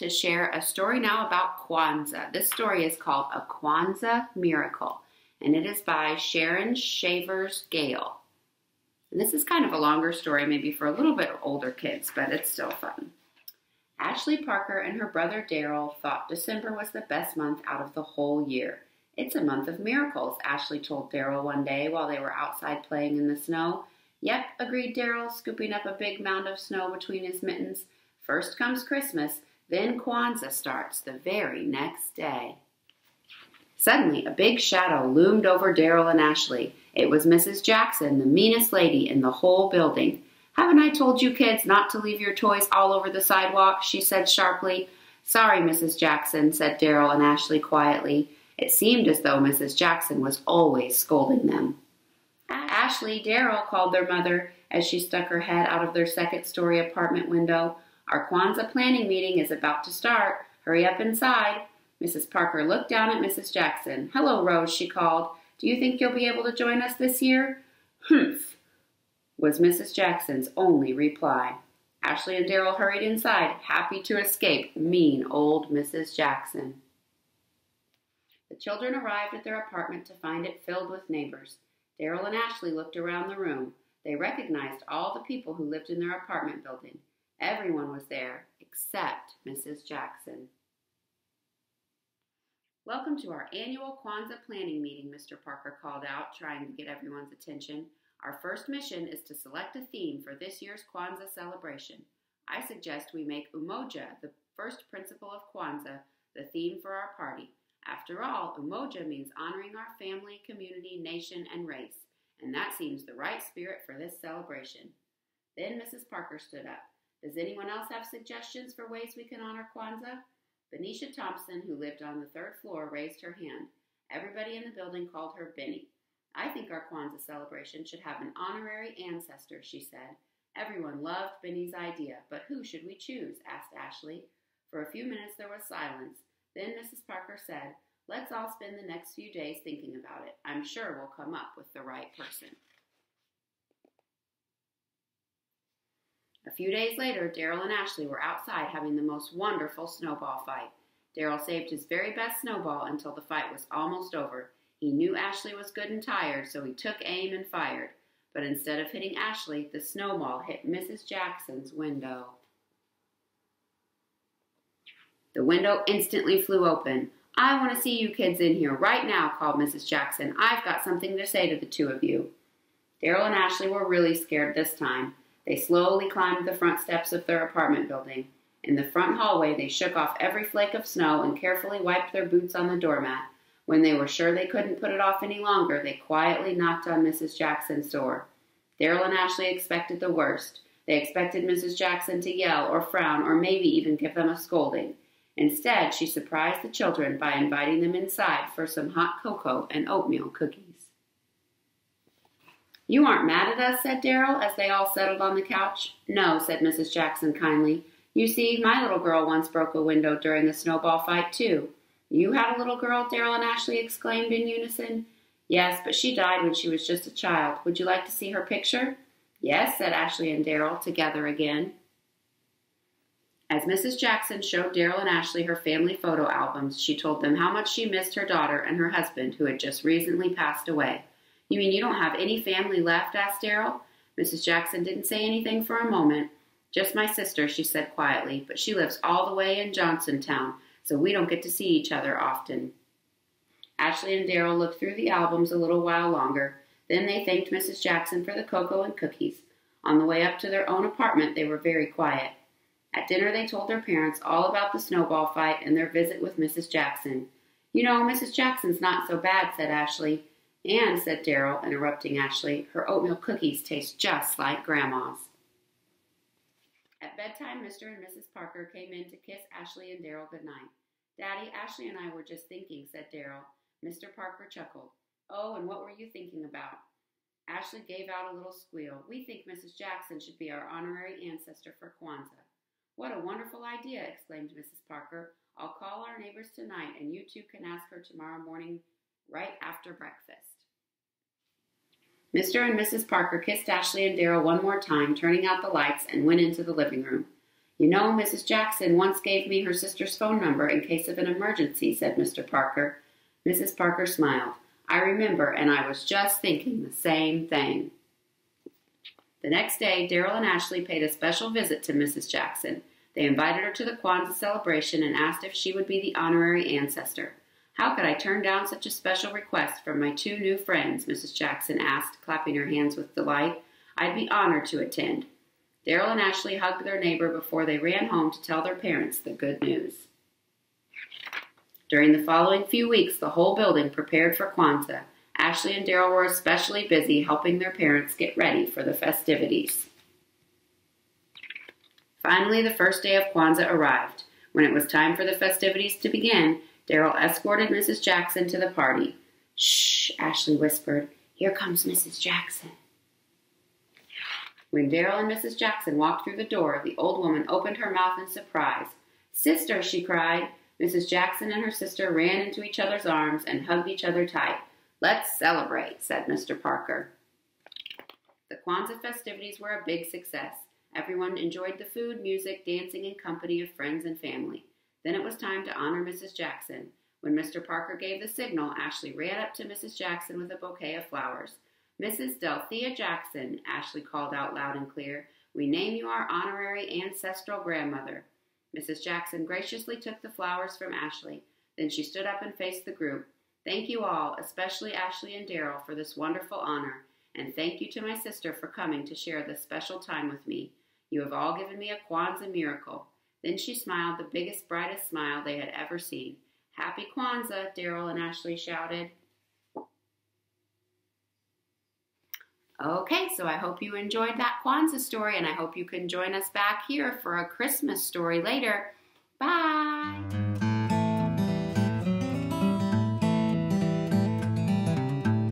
to share a story now about Kwanzaa. This story is called A Kwanzaa Miracle, and it is by Sharon Shavers Gale. And this is kind of a longer story, maybe for a little bit older kids, but it's still fun. Ashley Parker and her brother Darryl thought December was the best month out of the whole year. It's a month of miracles, Ashley told Darryl one day while they were outside playing in the snow. Yep, agreed Darryl, scooping up a big mound of snow between his mittens. First comes Christmas, then Kwanzaa starts the very next day. Suddenly, a big shadow loomed over Darryl and Ashley. It was Mrs. Jackson, the meanest lady in the whole building. "Haven't I told you kids not to leave your toys all over the sidewalk?" she said sharply. "Sorry, Mrs. Jackson," said Darryl and Ashley quietly. It seemed as though Mrs. Jackson was always scolding them. "Ashley, Darryl," called their mother as she stuck her head out of their second-story apartment window. "Our Kwanzaa planning meeting is about to start. Hurry up inside." Mrs. Parker looked down at Mrs. Jackson. "Hello, Rose," she called. "Do you think you'll be able to join us this year?" "Humph," was Mrs. Jackson's only reply. Ashley and Darryl hurried inside, happy to escape mean old Mrs. Jackson. The children arrived at their apartment to find it filled with neighbors. Darryl and Ashley looked around the room. They recognized all the people who lived in their apartment building. Everyone was there except Mrs. Jackson. "Welcome to our annual Kwanzaa planning meeting," Mr. Parker called out, trying to get everyone's attention. "Our first mission is to select a theme for this year's Kwanzaa celebration. I suggest we make Umoja, the first principle of Kwanzaa, the theme for our party. After all, Umoja means honoring our family, community, nation, and race, and that seems the right spirit for this celebration." Then Mrs. Parker stood up. "Does anyone else have suggestions for ways we can honor Kwanzaa?" Benicia Thompson, who lived on the third floor, raised her hand. Everybody in the building called her Benny. "I think our Kwanzaa celebration should have an honorary ancestor," she said. Everyone loved Benny's idea, but who should we choose? Asked Ashley. For a few minutes there was silence. Then Mrs. Parker said, "Let's all spend the next few days thinking about it. I'm sure we'll come up with the right person." A few days later, Darryl and Ashley were outside having the most wonderful snowball fight. Darryl saved his very best snowball until the fight was almost over. He knew Ashley was good and tired, so he took aim and fired. But instead of hitting Ashley, the snowball hit Mrs. Jackson's window. The window instantly flew open. "I want to see you kids in here right now," called Mrs. Jackson. "I've got something to say to the two of you." Darryl and Ashley were really scared this time. They slowly climbed the front steps of their apartment building. In the front hallway, they shook off every flake of snow and carefully wiped their boots on the doormat. When they were sure they couldn't put it off any longer, they quietly knocked on Mrs. Jackson's door. Darryl and Ashley expected the worst. They expected Mrs. Jackson to yell or frown or maybe even give them a scolding. Instead, she surprised the children by inviting them inside for some hot cocoa and oatmeal cookies. "You aren't mad at us?" said Darryl as they all settled on the couch. "No," said Mrs. Jackson kindly. "You see, my little girl once broke a window during a snowball fight, too." "You had a little girl?" Darryl and Ashley exclaimed in unison. "Yes, but she died when she was just a child. Would you like to see her picture?" "Yes," said Ashley and Darryl together again. As Mrs. Jackson showed Darryl and Ashley her family photo albums, she told them how much she missed her daughter and her husband, who had just recently passed away. "You mean you don't have any family left?" asked Darryl. Mrs. Jackson didn't say anything for a moment. "Just my sister," she said quietly, "but she lives all the way in Johnsontown, so we don't get to see each other often." Ashley and Darryl looked through the albums a little while longer. Then they thanked Mrs. Jackson for the cocoa and cookies. On the way up to their own apartment, they were very quiet. At dinner, they told their parents all about the snowball fight and their visit with Mrs. Jackson. "You know, Mrs. Jackson's not so bad," said Ashley. "And," said Darryl, interrupting Ashley, "her oatmeal cookies taste just like Grandma's." At bedtime, Mr. and Mrs. Parker came in to kiss Ashley and Darryl goodnight. "Daddy, Ashley and I were just thinking," said Darryl. Mr. Parker chuckled. "Oh, and what were you thinking about?" Ashley gave out a little squeal. "We think Mrs. Jackson should be our honorary ancestor for Kwanzaa." "What a wonderful idea," exclaimed Mrs. Parker. "I'll call our neighbors tonight, and you two can ask her tomorrow morning right after breakfast." Mr. and Mrs. Parker kissed Ashley and Darryl one more time, turning out the lights, and went into the living room. You know, Mrs. Jackson once gave me her sister's phone number in case of an emergency, said Mr. Parker. Mrs. Parker smiled. I remember, and I was just thinking the same thing. The next day, Darryl and Ashley paid a special visit to Mrs. Jackson. They invited her to the Kwanzaa celebration and asked if she would be the honorary ancestor. How could I turn down such a special request from my 2 new friends? Mrs. Jackson asked, clapping her hands with delight. I'd be honored to attend. Darryl and Ashley hugged their neighbor before they ran home to tell their parents the good news. During the following few weeks, the whole building prepared for Kwanzaa. Ashley and Darryl were especially busy helping their parents get ready for the festivities. Finally, the first day of Kwanzaa arrived. When it was time for the festivities to begin, Darryl escorted Mrs. Jackson to the party. Shh, Ashley whispered. Here comes Mrs. Jackson. When Darryl and Mrs. Jackson walked through the door, the old woman opened her mouth in surprise. Sister, she cried. Mrs. Jackson and her sister ran into each other's arms and hugged each other tight. Let's celebrate, said Mr. Parker. The Kwanzaa festivities were a big success. Everyone enjoyed the food, music, dancing, and company of friends and family. Then it was time to honor Mrs. Jackson. When Mr. Parker gave the signal, Ashley ran up to Mrs. Jackson with a bouquet of flowers. Mrs. Delthea Jackson, Ashley called out loud and clear, we name you our honorary ancestral grandmother. Mrs. Jackson graciously took the flowers from Ashley. Then she stood up and faced the group. Thank you all, especially Ashley and Darryl, for this wonderful honor. And thank you to my sister for coming to share this special time with me. You have all given me a Kwanzaa miracle. Then she smiled the biggest, brightest smile they had ever seen. Happy Kwanzaa, Darryl and Ashley shouted. Okay, so I hope you enjoyed that Kwanzaa story, and I hope you can join us back here for a Christmas story later. Bye!